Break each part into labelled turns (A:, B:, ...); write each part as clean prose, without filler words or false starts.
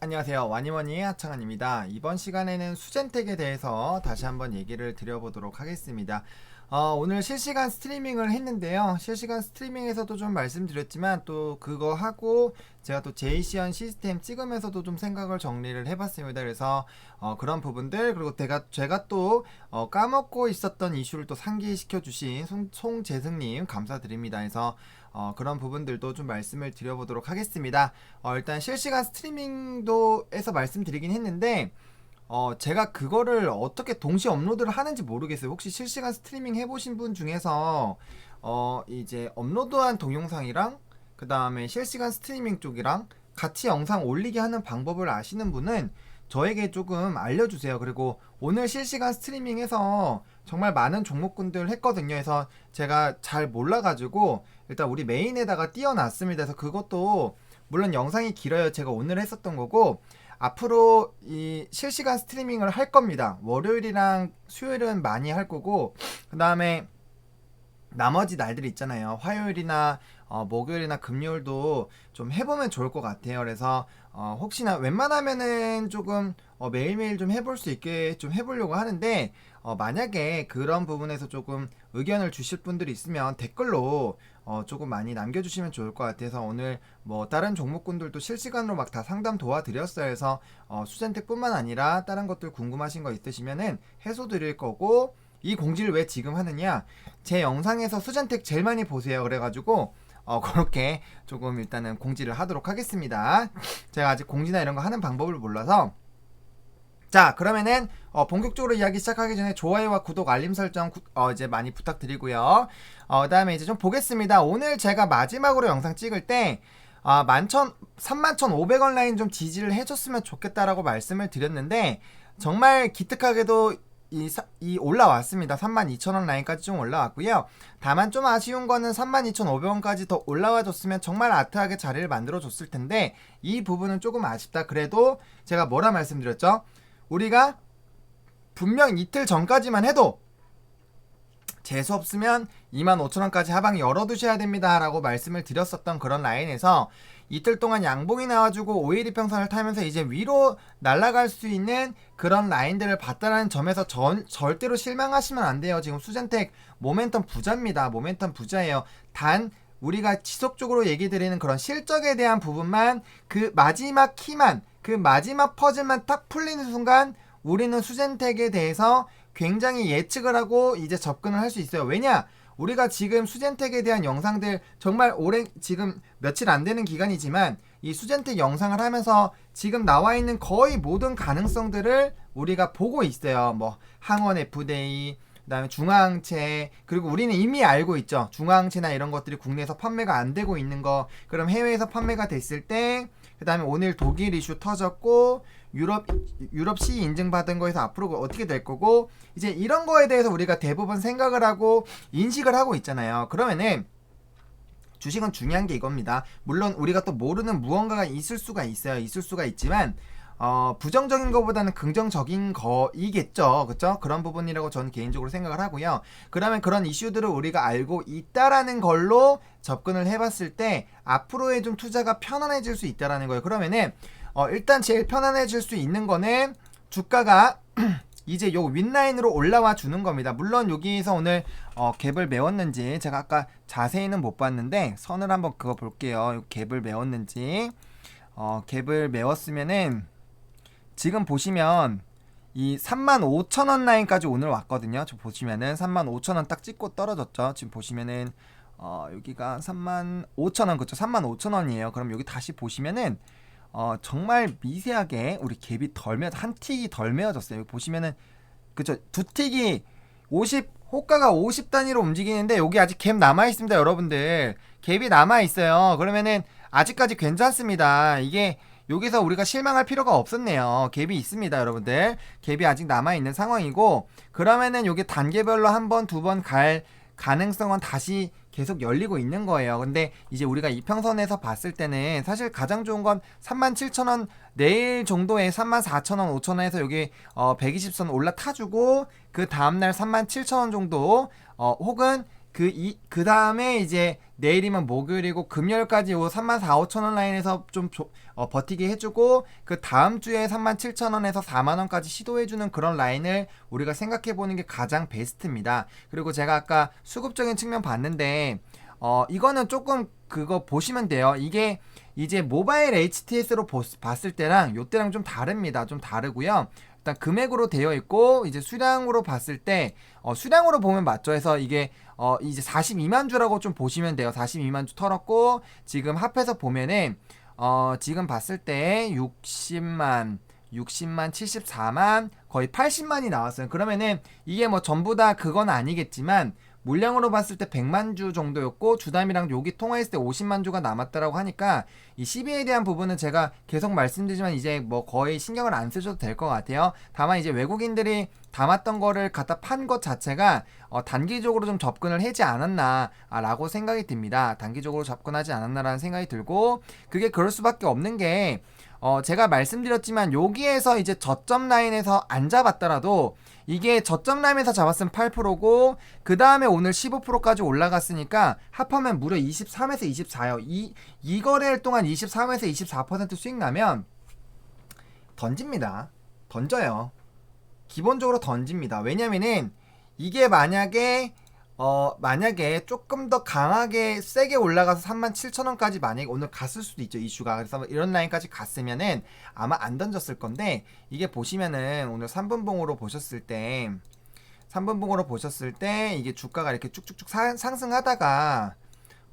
A: 안녕하세요. 와니머니의 하창환입니다. 이번 시간에는 수젠텍에 대해서 다시 한번 얘기를 드려보도록 하겠습니다. 오늘 실시간 스트리밍을 했는데요. 실시간 스트리밍에서도 좀 말씀드렸지만 또 그거 하고 제가 또 JCN 시스템 찍으면서도 좀 생각을 정리를 해봤습니다. 그래서 그런 부분들 그리고 제가 또 까먹고 있었던 이슈를 또 상기시켜 주신 송재승님 감사드립니다. 해서 그런 부분들도 좀 말씀을 드려보도록 하겠습니다. 일단 실시간 스트리밍도 에서 말씀드리긴 했는데 제가 그거를 어떻게 동시 업로드를 하는지 모르겠어요. 혹시 실시간 스트리밍 해보신 분 중에서 이제 업로드한 동영상이랑 그 다음에 실시간 스트리밍 쪽이랑 같이 영상 올리게 하는 방법을 아시는 분은 저에게 조금 알려주세요. 그리고 오늘 실시간 스트리밍에서 정말 많은 종목군들 했거든요. 그래서 제가 잘 몰라가지고 일단 우리 메인에다가 띄워놨습니다. 그래서 그것도 물론 영상이 길어요. 제가 오늘 했었던 거고 앞으로 이 실시간 스트리밍을 할 겁니다. 월요일이랑 수요일은 많이 할 거고 그 다음에 나머지 날들 있잖아요. 화요일이나 목요일이나 금요일도 좀 해보면 좋을 것 같아요. 그래서 혹시나 웬만하면은 조금 매일매일 좀 해볼 수 있게 좀 해보려고 하는데 만약에 그런 부분에서 조금 의견을 주실 분들이 있으면 댓글로 조금 많이 남겨주시면 좋을 것 같아서 오늘 뭐 다른 종목군들도 실시간으로 막 다 상담 도와드렸어요. 그래서 수젠텍뿐만 아니라 다른 것들 궁금하신 거 있으시면은 해소 드릴 거고 이 공지를 왜 지금 하느냐, 제 영상에서 수젠텍 제일 많이 보세요. 그래가지고 그렇게 조금 일단은 공지를 하도록 하겠습니다. 제가 아직 공지나 이런 거 하는 방법을 몰라서. 자, 그러면은 본격적으로 이야기 시작하기 전에 좋아요와 구독, 알림 설정 이제 많이 부탁드리고요. 그다음에 이제 좀 보겠습니다. 오늘 제가 마지막으로 영상 찍을 때 31,500원 라인 좀 지지를 해줬으면 좋겠다라고 말씀을 드렸는데 정말 기특하게도 이 올라왔습니다. 32,000원 라인까지 좀 올라왔고요. 다만 좀 아쉬운 거는 32,500원까지 더 올라와줬으면 정말 아트하게 자리를 만들어줬을 텐데 이 부분은 조금 아쉽다. 그래도 제가 뭐라 말씀드렸죠? 우리가 분명 이틀 전까지만 해도 재수 없으면 25,000원까지 하방 열어두셔야 됩니다 라고 말씀을 드렸었던 그런 라인에서 이틀 동안 양봉이 나와주고 5일 이평선을 타면서 이제 위로 날아갈 수 있는 그런 라인들을 봤다라는 점에서 절대로 실망하시면 안 돼요. 지금 수젠텍 모멘텀 부자입니다. 모멘텀 부자예요. 단 우리가 지속적으로 얘기 드리는 그런 실적에 대한 부분만, 그 마지막 키만, 그 마지막 퍼즐만 딱 풀리는 순간 우리는 수젠텍에 대해서 굉장히 예측을 하고 이제 접근을 할 수 있어요. 왜냐? 우리가 지금 수젠텍에 대한 영상들 정말 오래, 지금 며칠 안 되는 기간이지만 이 수젠텍 영상을 하면서 지금 나와 있는 거의 모든 가능성들을 우리가 보고 있어요. 뭐 항원 F데이, 그다음에 중화항체, 그리고 우리는 이미 알고 있죠. 중화항체나 이런 것들이 국내에서 판매가 안 되고 있는 거. 그럼 해외에서 판매가 됐을 때, 그다음에 오늘 독일 이슈 터졌고 유럽 C 인증받은 거에서 앞으로 어떻게 될 거고, 이제 이런 거에 대해서 우리가 대부분 생각을 하고 인식을 하고 있잖아요. 그러면은 주식은 중요한 게 이겁니다. 물론 우리가 또 모르는 무언가가 있을 수가 있어요. 있을 수가 있지만 부정적인 것보다는 긍정적인 거이겠죠. 그쵸? 그런 부분이라고 저는 개인적으로 생각을 하고요. 그러면 그런 이슈들을 우리가 알고 있다라는 걸로 접근을 해봤을 때 앞으로의 좀 투자가 편안해질 수 있다라는 거예요. 그러면은 일단 제일 편안해질 수 있는 거는 주가가 이제 요 윗라인으로 올라와 주는 겁니다. 물론 여기서 오늘 갭을 메웠는지 제가 아까 자세히는 못 봤는데 선을 한번 그거 볼게요. 갭을 메웠는지. 갭을 메웠으면은 지금 보시면 이 35,000원 라인까지 오늘 왔거든요. 저 보시면은 35,000원 딱 찍고 떨어졌죠. 지금 보시면은 여기가 35,000원, 그쵸? 35,000원이에요. 그럼 여기 다시 보시면은 정말 미세하게 우리 갭이 한 틱이 덜 메어졌어요. 여기 보시면은 그쵸? 두 틱이 50, 호가가 50 단위로 움직이는데 여기 아직 갭 남아 있습니다, 여러분들. 갭이 남아 있어요. 그러면은 아직까지 괜찮습니다. 이게 여기서 우리가 실망할 필요가 없었네요. 갭이 있습니다, 여러분들. 갭이 아직 남아 있는 상황이고, 그러면은 여기 단계별로 한 번, 두 번 갈 가능성은 다시 계속 열리고 있는 거예요. 근데 이제 우리가 이평선에서 봤을 때는 사실 가장 좋은 건 37,000원 내일 정도에 34,000원, 5,000원에서 여기 120선 올라타주고 그 다음날 37,000원 정도 혹은 그 다음에 이제 내일이면 목요일이고 금요일까지 요 34,000-5,000원 라인에서 좀 버티게 해주고 그 다음 주에 37,000원에서 4만원까지 시도해주는 그런 라인을 우리가 생각해보는 게 가장 베스트입니다. 그리고 제가 아까 수급적인 측면 봤는데 이거는 조금 그거 보시면 돼요. 이게 이제 모바일 HTS로 봤을 때랑 요때랑 좀 다릅니다. 좀 다르고요. 일단 금액으로 되어 있고 이제 수량으로 봤을 때 수량으로 보면 맞죠. 해서 이게 이제 42만 주라고 좀 보시면 돼요. 42만 주 털었고 지금 합해서 보면은 지금 봤을 때 60만 74만 거의 80만이 나왔어요. 그러면은 이게 뭐 전부 다 그건 아니겠지만 물량으로 봤을 때 100만 주 정도였고 주담이랑 여기 통화했을 때 50만 주가 남았다라고 하니까 이 CB에 대한 부분은 제가 계속 말씀드리지만 이제 뭐 거의 신경을 안 쓰셔도 될 것 같아요. 다만 이제 외국인들이 담았던 거를 갖다 판 것 자체가 단기적으로 좀 접근을 하지 않았나 라고 생각이 듭니다. 단기적으로 접근하지 않았나라는 생각이 들고 그게 그럴 수밖에 없는 게 제가 말씀드렸지만 여기에서 이제 저점 라인에서 안 잡았더라도 이게 저점 라인에서 잡았으면 8%고 그 다음에 오늘 15%까지 올라갔으니까 합하면 무려 23에서 24요. 이 거래일 동안 23에서 24% 수익 나면 던집니다. 던져요. 기본적으로 던집니다. 왜냐면은 이게 만약에 만약에 조금 더 강하게 세게 올라가서 37,000원까지 만약에 오늘 갔을 수도 있죠, 이슈가. 그래서 이런 라인까지 갔으면은 아마 안 던졌을 건데 이게 보시면은 오늘 3분봉으로 보셨을 때 이게 주가가 이렇게 쭉쭉쭉 상승하다가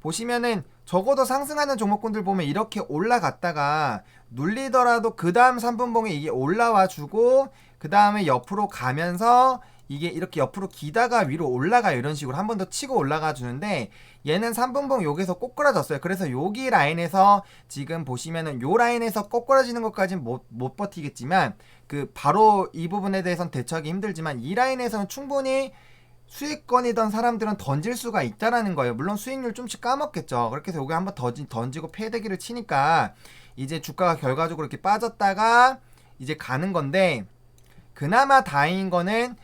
A: 보시면은 적어도 상승하는 종목군들 보면 이렇게 올라갔다가 눌리더라도 그 다음 3분봉에 이게 올라와 주고 그 다음에 옆으로 가면서 이게 이렇게 옆으로 기다가 위로 올라가요. 이런 식으로 한 번 더 치고 올라가 주는데 얘는 3분봉 여기서 꼬꾸라졌어요. 그래서 여기 라인에서 지금 보시면은 요 라인에서 꼬꾸라지는 것까지는 못 버티겠지만 그 바로 이 부분에 대해서는 대처하기 힘들지만 이 라인에서는 충분히 수익권이던 사람들은 던질 수가 있다라는 거예요. 물론 수익률 좀씩 까먹겠죠. 그렇게 해서 여기 한번 던지고 패대기를 치니까 이제 주가가 결과적으로 이렇게 빠졌다가 이제 가는 건데 그나마 다행인 거는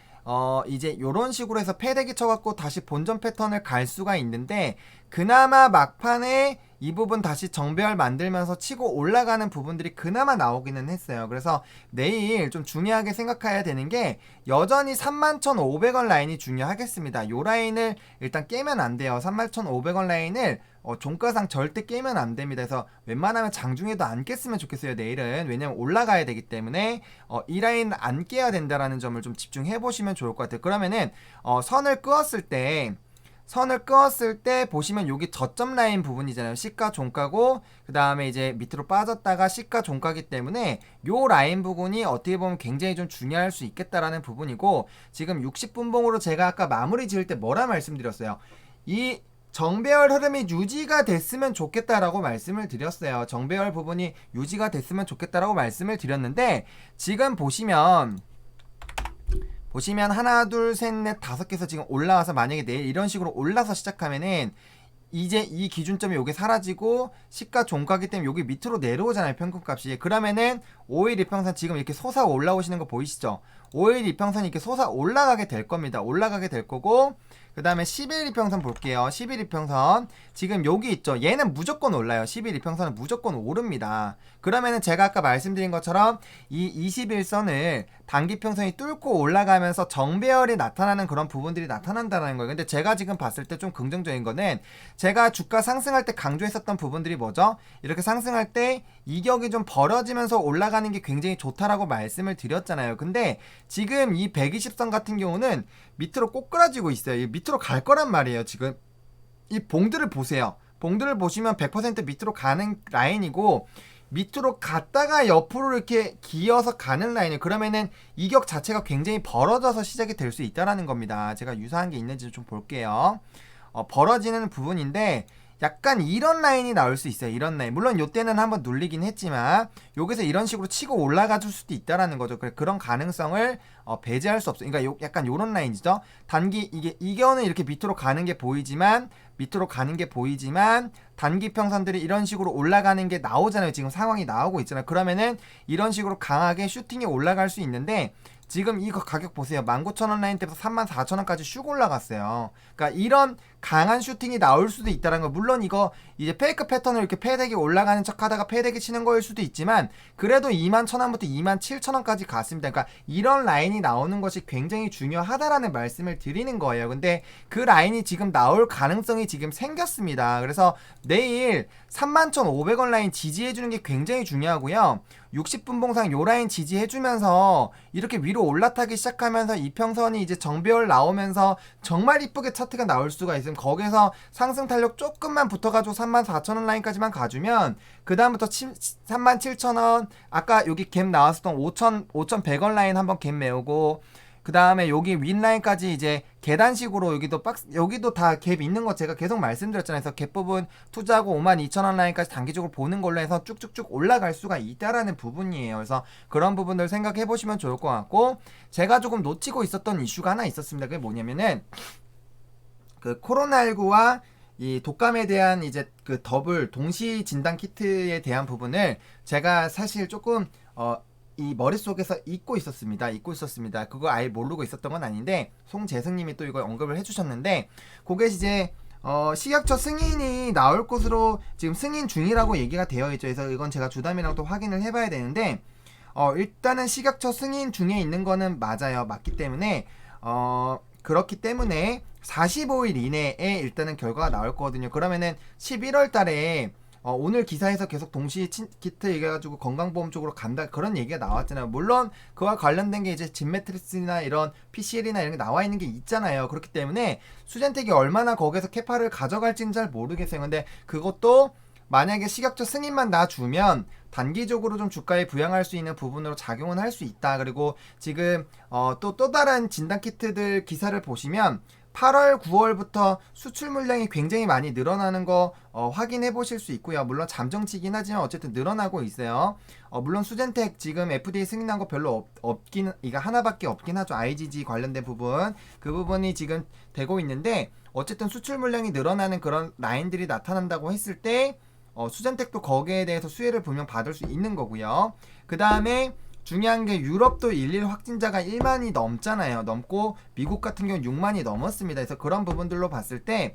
A: 이제 요런 식으로 해서 패대기 쳐갖고 다시 본전 패턴을 갈 수가 있는데 그나마 막판에 이 부분 다시 정배열 만들면서 치고 올라가는 부분들이 그나마 나오기는 했어요. 그래서 내일 좀 중요하게 생각해야 되는 게 여전히 31,500원 라인이 중요하겠습니다. 요 라인을 일단 깨면 안 돼요. 31,500원 라인을 종가상 절대 깨면 안 됩니다. 그래서 웬만하면 장중에도 안 깼으면 좋겠어요. 내일은. 왜냐면 올라가야 되기 때문에 이 라인 안 깨야 된다라는 점을 좀 집중해 보시면 좋을 것 같아요. 그러면은 선을 그었을 때 보시면 여기 저점 라인 부분이잖아요. 시가 종가고 그 다음에 이제 밑으로 빠졌다가 시가 종가기 때문에 요 라인 부분이 어떻게 보면 굉장히 좀 중요할 수 있겠다라는 부분이고 지금 60분봉으로 제가 아까 마무리 지을 때 뭐라 말씀드렸어요. 이 정배열 흐름이 유지가 됐으면 좋겠다라고 말씀을 드렸어요. 정배열 부분이 유지가 됐으면 좋겠다라고 말씀을 드렸는데 지금 보시면 하나 둘 셋 넷 다섯 개에서 지금 올라와서 만약에 내일 이런 식으로 올라서 시작하면은 이제 이 기준점이 요게 사라지고 시가 종가기 때문에 여기 밑으로 내려오잖아요. 평균값이. 그러면은 5일 이평선 지금 이렇게 솟아 올라오시는 거 보이시죠? 5일 이평선이 이렇게 솟아 올라가게 될 겁니다. 올라가게 될 거고 그 다음에 10일 이평선 볼게요. 10일 이평선 지금 여기 있죠. 얘는 무조건 올라요. 10일 이평선은 무조건 오릅니다. 그러면은 제가 아까 말씀드린 것처럼 이 21선을 단기평선이 뚫고 올라가면서 정배열이 나타나는 그런 부분들이 나타난다는 거예요. 근데 제가 지금 봤을 때 좀 긍정적인 거는 제가 주가 상승할 때 강조했었던 부분들이 뭐죠? 이렇게 상승할 때 이격이 좀 벌어지면서 올라가는 게 굉장히 좋다라고 말씀을 드렸잖아요. 근데 지금 이 120선 같은 경우는 밑으로 꼬꾸라지고 있어요. 밑으로 갈 거란 말이에요. 지금 이 봉들을 보세요. 봉들을 보시면 100% 밑으로 가는 라인이고 밑으로 갔다가 옆으로 이렇게 기어서 가는 라인이에요. 그러면은 이격 자체가 굉장히 벌어져서 시작이 될 수 있다라는 겁니다. 제가 유사한 게 있는지 좀 볼게요. 벌어지는 부분인데 약간 이런 라인이 나올 수 있어요. 이런 라인. 물론 요때는 한번 눌리긴 했지만 여기서 이런 식으로 치고 올라가 줄 수도 있다라는 거죠. 그런 가능성을 배제할 수 없어요. 그러니까 약간 요런 라인이죠. 단기 이겨는 이렇게 밑으로 가는 게 보이지만 단기 평선들이 이런 식으로 올라가는 게 나오잖아요. 지금 상황이 나오고 있잖아요. 그러면은 이런 식으로 강하게 슈팅이 올라갈 수 있는데 지금 이거 가격 보세요. 19,000원 라인 때부터 34,000원까지 슉 올라갔어요. 그러니까 이런 강한 슈팅이 나올 수도 있다는 거. 물론 이거 이제 페이크 패턴을 이렇게 패대기 올라가는 척하다가 패대기 치는 거일 수도 있지만 그래도 21,000원부터 27,000원까지 갔습니다. 그러니까 이런 라인이 나오는 것이 굉장히 중요하다라는 말씀을 드리는 거예요. 근데 그 라인이 지금 나올 가능성이 지금 생겼습니다. 그래서 내일 31,500원 라인 지지해주는 게 굉장히 중요하고요. 60분 봉상 요 라인 지지해주면서 이렇게 위로 올라타기 시작하면서 이평선이 이제 정배열 나오면서 정말 이쁘게 차트가 나올 수가 있으면 거기에서 상승 탄력 조금만 붙어가지고 34,000원 라인까지만 가주면 그 다음부터 37,000원 아까 여기 갭 나왔었던 5,100원 라인 한번 갭 메우고 그 다음에 여기 윗라인까지 이제 계단식으로 여기도 다 갭 있는 거 제가 계속 말씀드렸잖아요. 그래서 갭 부분 투자하고 52,000원 라인까지 단기적으로 보는 걸로 해서 쭉쭉쭉 올라갈 수가 있다라는 부분이에요. 그래서 그런 부분들 생각해 보시면 좋을 것 같고 제가 조금 놓치고 있었던 이슈가 하나 있었습니다. 그게 뭐냐면은 그 코로나19와 이 독감에 대한 이제 그 더블 동시 진단 키트에 대한 부분을 제가 사실 조금 이 머릿속에서 잊고 있었습니다. 그거 아예 모르고 있었던 건 아닌데 송재승님이 또 이걸 언급을 해주셨는데 그게 이제 식약처 승인이 나올 것으로 지금 승인 중이라고 얘기가 되어 있죠. 그래서 이건 제가 주담이랑 또 확인을 해봐야 되는데 일단은 식약처 승인 중에 있는 거는 맞기 때문에 그렇기 때문에 45일 이내에 일단은 결과가 나올 거거든요. 그러면은 11월 달에 오늘 기사에서 계속 동시 키트 얘기해가지고 건강보험 쪽으로 간다 그런 얘기가 나왔잖아요. 물론 그와 관련된 게 이제 진매트리스나 이런 PCL이나 이런 게 나와 있는 게 있잖아요. 그렇기 때문에 수젠텍이 얼마나 거기서 캐파를 가져갈지는 잘 모르겠어요. 근데 그것도 만약에 식약처 승인만 놔주면 단기적으로 좀 주가에 부양할 수 있는 부분으로 작용은 할 수 있다. 그리고 지금 또 다른 진단 키트들 기사를 보시면 8월, 9월부터 수출 물량이 굉장히 많이 늘어나는 거 확인해 보실 수 있고요. 물론 잠정치긴 하지만 어쨌든 늘어나고 있어요. 물론 수젠텍 지금 FDA 승인한 거 별로 없긴, 이거 하나밖에 없긴 하죠. IgG 관련된 부분. 그 부분이 지금 되고 있는데 어쨌든 수출 물량이 늘어나는 그런 라인들이 나타난다고 했을 때 수젠텍도 거기에 대해서 수혜를 분명 받을 수 있는 거고요. 그 다음에 중요한 게 유럽도 일일 확진자가 1만이 넘잖아요. 넘고 미국 같은 경우는 6만이 넘었습니다. 그래서 그런 부분들로 봤을 때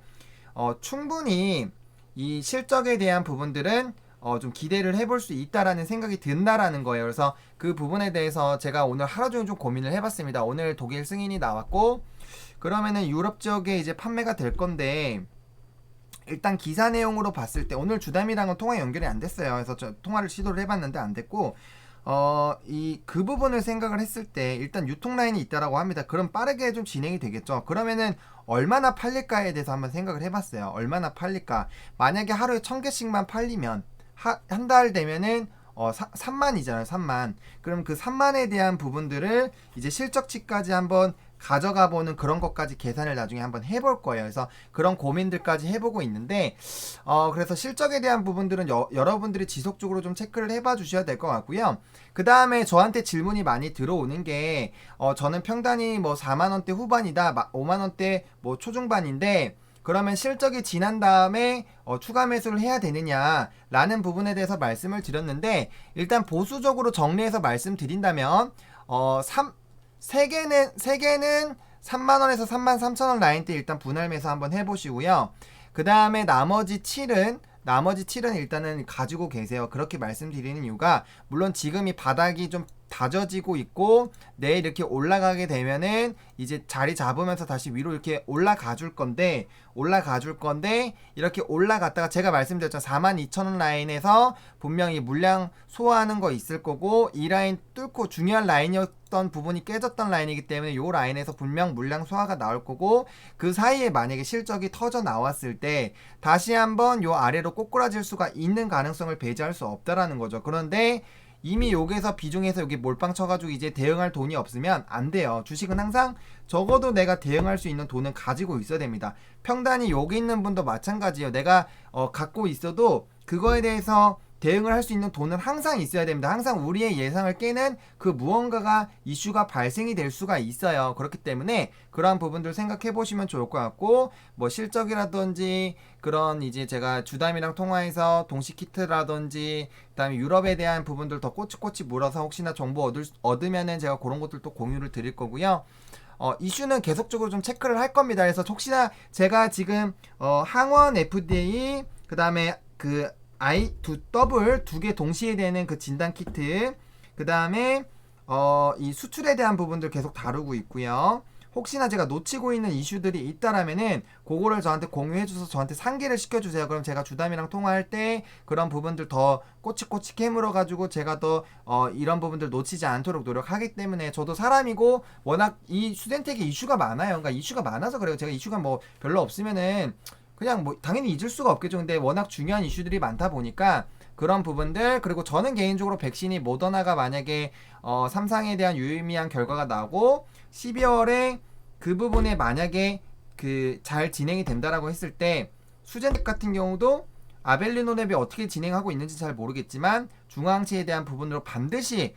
A: 충분히 이 실적에 대한 부분들은 좀 기대를 해볼 수 있다라는 생각이 든다라는 거예요. 그래서 그 부분에 대해서 제가 오늘 하루 종일 좀 고민을 해봤습니다. 오늘 독일 승인이 나왔고 그러면은 유럽 지역에 이제 판매가 될 건데 일단 기사 내용으로 봤을 때 오늘 주담이랑은 통화 연결이 안 됐어요. 그래서 저 통화를 시도를 해봤는데 안 됐고 그 부분을 생각을 했을 때 일단 유통 라인이 있다라고 합니다. 그럼 빠르게 좀 진행이 되겠죠. 그러면은 얼마나 팔릴까에 대해서 한번 생각을 해봤어요. 얼마나 팔릴까? 만약에 하루에 1000개씩만 팔리면 한 달 되면은 3만이잖아요. 3만. 그럼 그 3만에 대한 부분들을 이제 실적치까지 한번 가져가 보는 그런 것까지 계산을 나중에 한번 해볼 거예요. 그래서 그런 고민들까지 해보고 있는데 그래서 실적에 대한 부분들은 여러분들이 지속적으로 좀 체크를 해봐 주셔야 될 것 같고요. 그 다음에 저한테 질문이 많이 들어오는 게 저는 평단이 뭐 4만원대 후반이다 5만원대 뭐 초중반인데 그러면 실적이 지난 다음에 추가 매수를 해야 되느냐 라는 부분에 대해서 말씀을 드렸는데 일단 보수적으로 정리해서 말씀드린다면 3개는 3만원에서 33,000원 라인대 일단 분할 매수 한번 해보시고요. 그 다음에 나머지 7은 일단은 가지고 계세요. 그렇게 말씀드리는 이유가 물론 지금 이 바닥이 좀 다져지고 있고 내일 이렇게 올라가게 되면은 이제 자리 잡으면서 다시 위로 이렇게 올라가 줄 건데 이렇게 올라갔다가 제가 말씀드렸잖아요. 42,000원 라인에서 분명히 물량 소화하는 거 있을 거고 이 라인 뚫고 중요한 라인이었던 부분이 깨졌던 라인이기 때문에 이 라인에서 분명 물량 소화가 나올 거고 그 사이에 만약에 실적이 터져 나왔을 때 다시 한번 이 아래로 꼬꾸라질 수가 있는 가능성을 배제할 수 없다라는 거죠. 그런데 이미 여기서 비중에서 여기 몰빵 쳐가지고 이제 대응할 돈이 없으면 안 돼요. 주식은 항상 적어도 내가 대응할 수 있는 돈은 가지고 있어야 됩니다. 평단이 여기 있는 분도 마찬가지예요. 내가 갖고 있어도 그거에 대해서 대응을 할 수 있는 돈은 항상 있어야 됩니다. 항상 우리의 예상을 깨는 그 무언가가 이슈가 발생이 될 수가 있어요. 그렇기 때문에 그러한 부분들 생각해 보시면 좋을 것 같고 뭐 실적이라든지 그런 이제 제가 주담이랑 통화해서 동시 키트라든지 그다음에 유럽에 대한 부분들 더 꼬치꼬치 물어서 혹시나 정보 얻으면은 제가 그런 것들도 공유를 드릴 거고요. 이슈는 계속적으로 좀 체크를 할 겁니다. 그래서 혹시나 제가 지금 항원 FDA 그 다음에 그 더블 두 개 동시에 되는 그 진단 키트 그 다음에 이 수출에 대한 부분들 계속 다루고 있고요. 혹시나 제가 놓치고 있는 이슈들이 있다라면은 그거를 저한테 공유해줘서 저한테 상기를 시켜주세요. 그럼 제가 주담이랑 통화할 때 그런 부분들 더 꼬치꼬치 캐물어가지고 제가 더 이런 부분들 놓치지 않도록 노력하기 때문에 저도 사람이고 워낙 이 수덴텍에 이슈가 많아요. 그러니까 이슈가 많아서 그래요. 제가 이슈가 뭐 별로 없으면은 그냥 뭐 당연히 잊을 수가 없겠죠. 근데 워낙 중요한 이슈들이 많다 보니까 그런 부분들 그리고 저는 개인적으로 백신이 모더나가 만약에 3상에 대한 유의미한 결과가 나오고 12월에 그 부분에 만약에 그 잘 진행이 된다라고 했을 때 수젠텍 같은 경우도 아벨리노랩이 어떻게 진행하고 있는지 잘 모르겠지만 중화항체에 대한 부분으로 반드시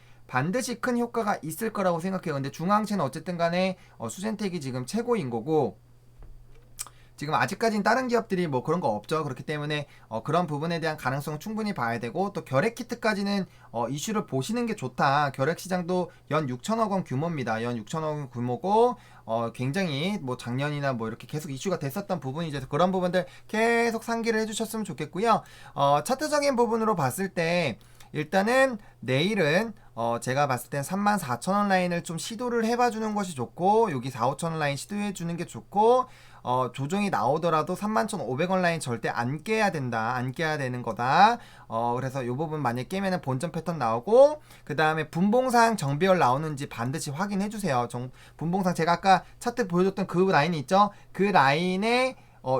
A: 큰 효과가 있을 거라고 생각해요. 근데 중화항체는 어쨌든 간에 수젠텍이 지금 최고인 거고 지금 아직까지는 다른 기업들이 뭐 그런 거 없죠. 그렇기 때문에 그런 부분에 대한 가능성을 충분히 봐야 되고 또 결핵 키트까지는 이슈를 보시는 게 좋다. 결핵 시장도 연 6천억 원 규모입니다. 연 6천억 원 규모고 굉장히 뭐 작년이나 뭐 이렇게 계속 이슈가 됐었던 부분이죠. 그런 부분들 계속 상기를 해주셨으면 좋겠고요. 차트적인 부분으로 봤을 때 일단은 내일은 제가 봤을 땐 34,000원 라인을 좀 시도를 해봐주는 것이 좋고 여기 4,5,000원 라인 시도해주는 게 좋고 조정이 나오더라도 31,500원 라인 절대 안 깨야 된다. 안 깨야 되는 거다. 그래서 이 부분 만약에 깨면은 본전 패턴 나오고 그 다음에 분봉상 정배열 나오는지 반드시 확인해 주세요. 분봉상 제가 아까 차트 보여줬던 그 라인이 있죠. 그 라인에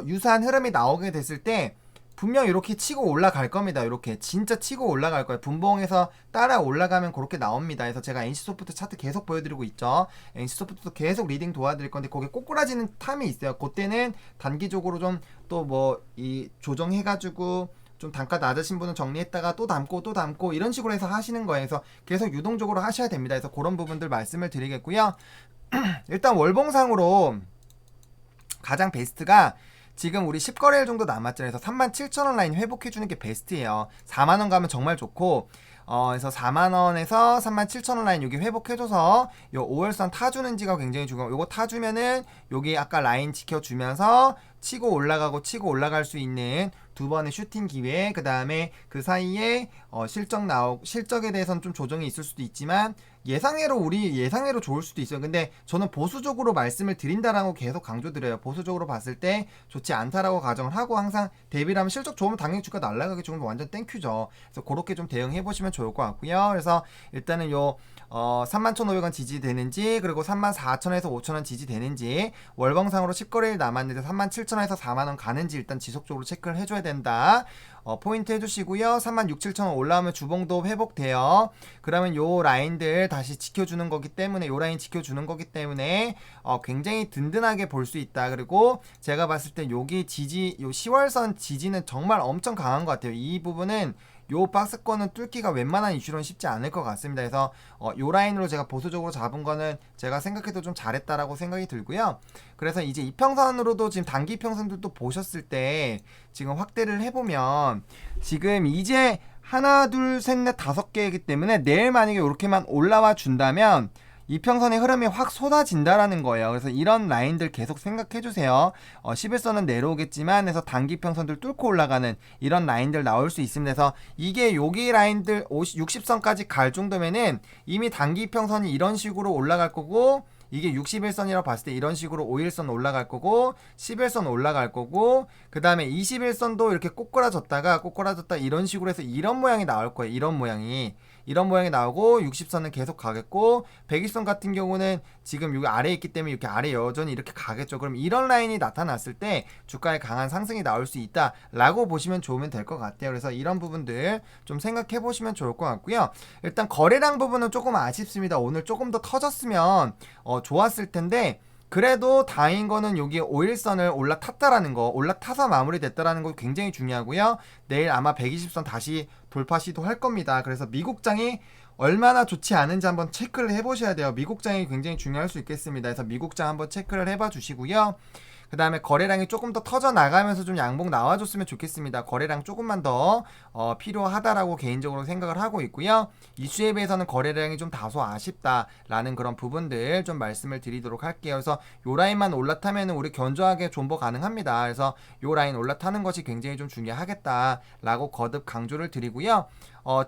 A: 유사한 흐름이 나오게 됐을 때 분명 이렇게 치고 올라갈 겁니다. 이렇게 진짜 치고 올라갈 거예요. 분봉에서 따라 올라가면 그렇게 나옵니다. 그래서 제가 NC소프트 차트 계속 보여드리고 있죠. NC소프트도 계속 리딩 도와드릴 건데 거기에 꼬꾸라지는 탐이 있어요. 그때는 단기적으로 좀 또 뭐 이 조정해가지고 좀 단가 낮으신 분은 정리했다가 또 담고 이런 식으로 해서 하시는 거예요. 그래서 계속 유동적으로 하셔야 됩니다. 그래서 그런 부분들 말씀을 드리겠고요. 일단 월봉상으로 가장 베스트가 지금 우리 10거래일 정도 남았잖아요. 그래서 37,000원 라인 회복해주는 게 베스트예요. 4만원 가면 정말 좋고 그래서 4만원에서 37,000원 라인 여기 회복해줘서 요 5월선 타주는지가 굉장히 중요하고 요거 타주면은 여기 아까 라인 지켜주면서 치고 올라가고 치고 올라갈 수 있는 두 번의 슈팅 기회 그 다음에 그 사이에 실적에 대해서는 좀 조정이 있을 수도 있지만 예상외로 좋을 수도 있어요. 근데 저는 보수적으로 말씀을 드린다라고 계속 강조드려요. 보수적으로 봤을 때 좋지 않다라고 가정을 하고 항상 대비를 하면 실적 좋으면 당연히 주가 날아가기 좋으면 완전 땡큐죠. 그래서 그렇게 좀 대응해 보시면 좋을 것 같고요. 그래서 일단은 요 31,500원 지지되는지 그리고 34,000원에서 5,000원 지지되는지 월봉상으로 10거래일 남았는데 37,000원에서 4만원 가는지 일단 지속적으로 체크를 해줘야 된다. 포인트 해주시고요. 36,700원 올라오면 주봉도 회복돼요. 그러면 요 라인들 다시 지켜주는 거기 때문에 요 라인 지켜주는 거기 때문에 굉장히 든든하게 볼 수 있다. 그리고 제가 봤을 때 여기 지지 요 10월선 지지는 정말 엄청 강한 것 같아요. 이 부분은 요 박스권은 뚫기가 웬만한 이슈로는 쉽지 않을 것 같습니다. 그래서 요 라인으로 제가 보수적으로 잡은 거는 제가 생각해도 좀 잘했다라고 생각이 들고요. 그래서 이제 이평선으로도 지금 단기 이평선들도 보셨을 때 지금 확대를 해보면 지금 이제 하나 둘 셋 넷 다섯 개이기 때문에 내일 만약에 이렇게만 올라와 준다면 이평선의 흐름이 확 쏟아진다라는 거예요. 그래서 이런 라인들 계속 생각해주세요. 11선은 내려오겠지만 해서 단기평선들 뚫고 올라가는 이런 라인들 나올 수 있습니다. 그래서 이게 여기 라인들 60선까지 갈 정도면은 이미 단기평선이 이런 식으로 올라갈 거고 이게 61선이라고 봤을 때 이런 식으로 5일선 올라갈 거고 11선 올라갈 거고 그 다음에 21선도 이렇게 꼬꾸라졌다 이런 식으로 해서 이런 모양이 나올 거예요. 이런 모양이 나오고 60선은 계속 가겠고 120선 같은 경우는 지금 여기 아래에 있기 때문에 이렇게 아래 여전히 이렇게 가겠죠. 그럼 이런 라인이 나타났을 때 주가에 강한 상승이 나올 수 있다 라고 보시면 좋으면 될 것 같아요. 그래서 이런 부분들 좀 생각해 보시면 좋을 것 같고요. 일단 거래량 부분은 조금 아쉽습니다. 오늘 조금 더 터졌으면 좋았을 텐데 그래도 다행인 거는 여기 5일선을 올라탔다라는 거, 올라타서 마무리됐다라는 거 굉장히 중요하고요. 내일 아마 120선 다시 돌파 시도할 겁니다. 그래서 미국장이 얼마나 좋지 않은지 한번 체크를 해보셔야 돼요. 미국장이 굉장히 중요할 수 있겠습니다. 그래서 미국장 한번 체크를 해봐 주시고요. 그 다음에 거래량이 조금 더 터져 나가면서 좀 양봉 나와줬으면 좋겠습니다. 거래량 조금만 더 필요하다라고 개인적으로 생각을 하고 있고요. 이슈에 비해서는 거래량이 좀 다소 아쉽다라는 그런 부분들 좀 말씀을 드리도록 할게요. 그래서 요 라인만 올라타면 우리 견조하게 존버 가능합니다. 그래서 요 라인 올라타는 것이 굉장히 좀 중요하겠다라고 거듭 강조를 드리고요.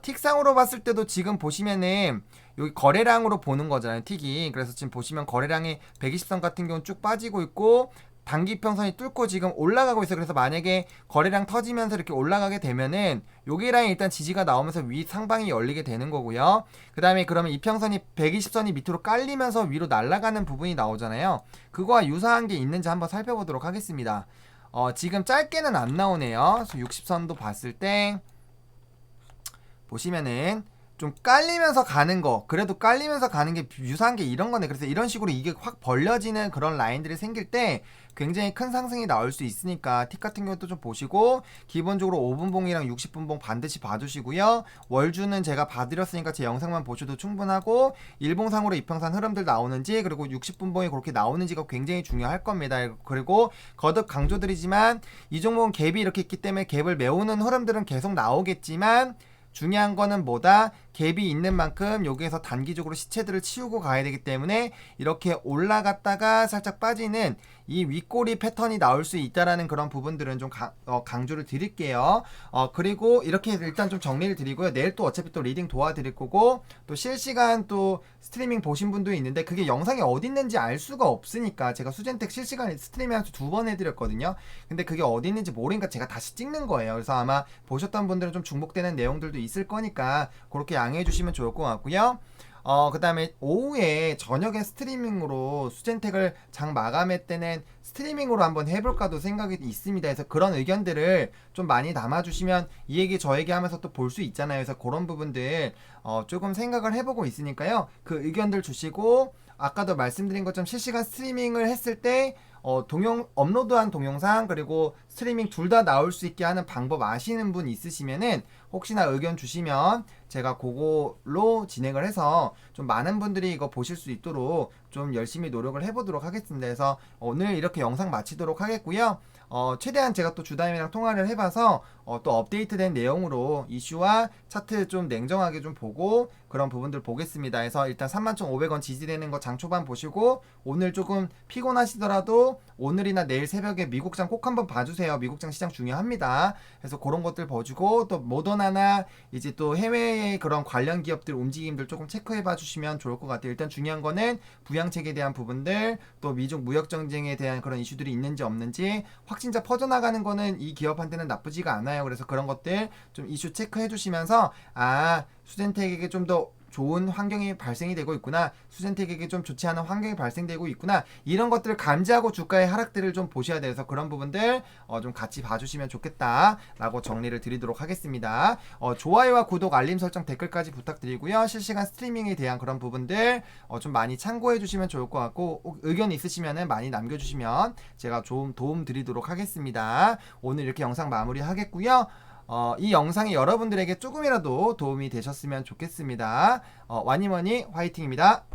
A: 틱상으로 봤을 때도 지금 보시면은 여기 거래량으로 보는 거잖아요, 틱이. 그래서 지금 보시면 거래량이 120선 같은 경우는 쭉 빠지고 있고 단기평선이 뚫고 지금 올라가고 있어요. 그래서 만약에 거래량 터지면서 이렇게 올라가게 되면은 여기 라인 일단 지지가 나오면서 위 상방이 열리게 되는 거고요. 그 다음에 그러면 이평선이 120선이 밑으로 깔리면서 위로 날아가는 부분이 나오잖아요. 그거와 유사한 게 있는지 한번 살펴보도록 하겠습니다. 지금 짧게는 안 나오네요. 그래서 60선도 봤을 때 보시면은 좀 깔리면서 가는 거, 그래도 깔리면서 가는 게 유사한 게 이런 거네. 그래서 이런 식으로 이게 확 벌려지는 그런 라인들이 생길 때 굉장히 큰 상승이 나올 수 있으니까 틱 같은 경우도 좀 보시고, 기본적으로 5분봉이랑 60분봉 반드시 봐주시고요. 월주는 제가 봐드렸으니까 제 영상만 보셔도 충분하고, 일봉상으로 이평선 흐름들 나오는지, 그리고 60분봉이 그렇게 나오는지가 굉장히 중요할 겁니다. 그리고 거듭 강조드리지만 이 종목은 갭이 이렇게 있기 때문에 갭을 메우는 흐름들은 계속 나오겠지만, 중요한 거는 뭐다? 갭이 있는 만큼 여기에서 단기적으로 시체들을 치우고 가야 되기 때문에 이렇게 올라갔다가 살짝 빠지는 이 윗꼬리 패턴이 나올 수 있다라는 그런 부분들은 좀 강조를 드릴게요. 그리고 이렇게 일단 좀 정리를 드리고요. 내일 또 어차피 또 리딩 도와드릴 거고, 또 실시간 또 스트리밍 보신 분도 있는데 그게 영상이 어디 있는지 알 수가 없으니까, 제가 수젠텍 실시간 스트리밍 한 2번 해드렸거든요. 근데 그게 어디 있는지 모르니까 제가 다시 찍는 거예요. 그래서 아마 보셨던 분들은 좀 중복되는 내용들도 있을 거니까 그렇게 양해해 주시면 좋을 것 같고요. 그 다음에 오후에 저녁에 스트리밍으로 수젠텍을 장 마감회 때는 스트리밍으로 한번 해볼까도 생각이 있습니다. 그래서 그런 의견들을 좀 많이 담아주시면 이 얘기 저 얘기 하면서 또 볼 수 있잖아요. 그래서 그런 부분들 조금 생각을 해보고 있으니까요. 그 의견들 주시고, 아까도 말씀드린 것처럼 실시간 스트리밍을 했을 때 업로드한 동영상 그리고 스트리밍 둘 다 나올 수 있게 하는 방법 아시는 분 있으시면은 혹시나 의견 주시면 제가 그걸로 진행을 해서 좀 많은 분들이 이거 보실 수 있도록 좀 열심히 노력을 해보도록 하겠습니다. 그래서 오늘 이렇게 영상 마치도록 하겠고요. 최대한 제가 또 주다임이랑 통화를 해봐서 또 업데이트된 내용으로 이슈와 차트 좀 냉정하게 좀 보고 그런 부분들 보겠습니다. 그래서 일단 31,500원 지지되는 거 장 초반 보시고, 오늘 조금 피곤하시더라도 오늘이나 내일 새벽에 미국장 꼭 한번 봐주세요. 미국장 시장 중요합니다. 그래서 그런 것들 봐주고, 또 모더나나 이제 또 해외의 그런 관련 기업들 움직임들 조금 체크해봐 주시면 좋을 것 같아요. 일단 중요한 거는 부양책에 대한 부분들, 또 미중 무역 전쟁에 대한 그런 이슈들이 있는지 없는지, 확진자 퍼져나가는 거는 이 기업한테는 나쁘지가 않아요. 그래서 그런 것들 좀 이슈 체크해 주시면서, 수젠텍에게 좀 더 좋은 환경이 발생이 되고 있구나, 수젠텍에게 좀 좋지 않은 환경이 발생되고 있구나, 이런 것들을 감지하고 주가의 하락들을 좀 보셔야 돼서 그런 부분들 좀 같이 봐주시면 좋겠다 라고 정리를 드리도록 하겠습니다. 좋아요와 구독, 알림 설정, 댓글까지 부탁드리고요. 실시간 스트리밍에 대한 그런 부분들 좀 많이 참고해 주시면 좋을 것 같고, 의견 있으시면 많이 남겨주시면 제가 좀 도움 드리도록 하겠습니다. 오늘 이렇게 영상 마무리 하겠고요. 이 영상이 여러분들에게 조금이라도 도움이 되셨으면 좋겠습니다. 와니머니 화이팅입니다.